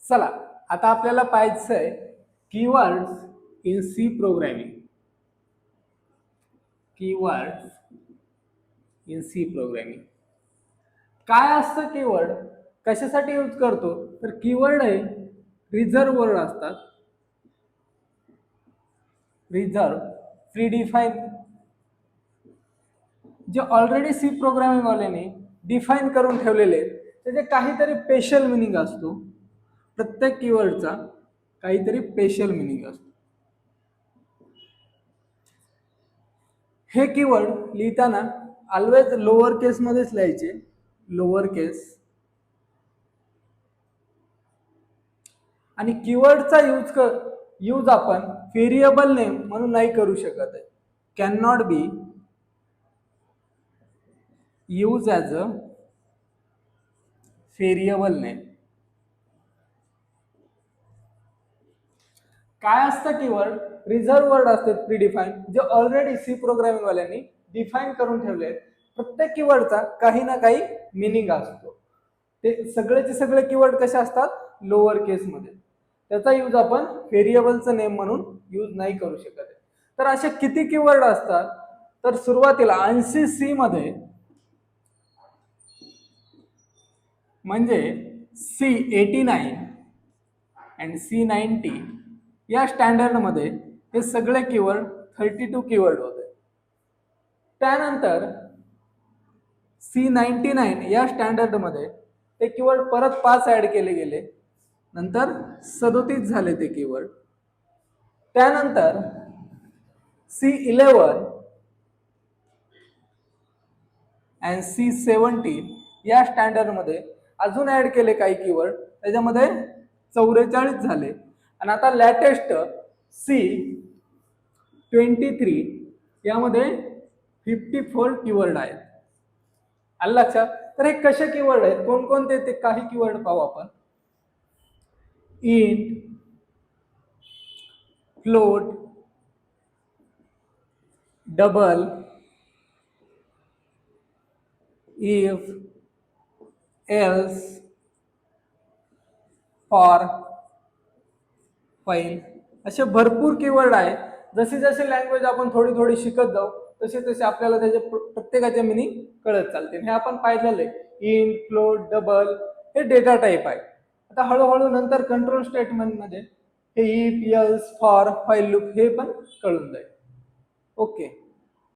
चला आता आपल्याला पाहायचं आहे keywords in C programming. Keywords in C programming काय असतं कीवर्ड, कशासाठी यूज करतो तर कीवर्ड हे रिझर्व वर्ड असतात. रिझर्व प्रीडिफाईन जे ऑलरेडी सी प्रोग्रामिंग वाल्याने डिफाईन करून ठेवलेले त्याचे काहीतरी स्पेशल मिनिंग असतो. प्रत्येक कीवर्डचा काहीतरी स्पेशल मिनिंग असतो. हे कीवर्ड लिहिताना ऑलवेज लोअर केस मध्येच लिहायचे, लोअर केस. आणि कीवर्डचा यूज आपण व्हेरिएबल नेम म्हणून नाही करू शकत आहे. Can not be use as a variable name. काय असतं कीवर्ड, रिझर्व वर्ड असतात प्रीडिफाईन जे ऑलरेडी सी प्रोग्रामिंग वाल्यांनी डिफाईन करून ठेवले. प्रत्येक कीवर्डचा काही ना काही मिनिंग असतो. ते सगळेचे सगळे कीवर्ड कसे असतात, लोअर केस मध्ये. त्याचा यूज आपण व्हेरिएबलचं नेम म्हणून यूज नाही करू शकत. तर असे किती कीवर्ड असतात, तर सुरुवातीला ANSI C मध्ये म्हणजे C89 अँड C90 या स्टँडर्ड मध्ये हे सगळे कीवर्ड 32 कीवर्ड होते. त्यानंतर C99 या स्टँडर्ड मध्ये ते कीवर्ड परत 5 ऍड केले गेले, नंतर 37 झाले ते कीवर्ड. त्यानंतर C11 अँड C17 या स्टँडर्ड मध्ये अजून ऍड केले काही कीवर्ड, त्याच्यामध्ये 44 झाले. आणि आता लेटेस्ट C23 यामध्ये 54 कीवर्ड आहेत. आलं लक्षात. तर हे कसे कीवर्ड आहेत, कोणकोणते ते काही कीवर्ड पाहू आपण. Int, float, double, if, else, for, file असे भरपूर कीवर्ड आहेत. जसे जसे लँग्वेज आपण थोडी थोडी शिकत जाऊ तसे तसे आपल्याला त्याचे प्रत्येकाचे मिनिंग कळत चालते. हे आपण पाहिलेलं आहे. इंट, फ्लोट, डबल हे डेटा टाईप आहे. आता हळूहळू नंतर कंट्रोल स्टेटमेंट मध्ये हे if, else, for, file loop हे पण कळून जाईल. ओके.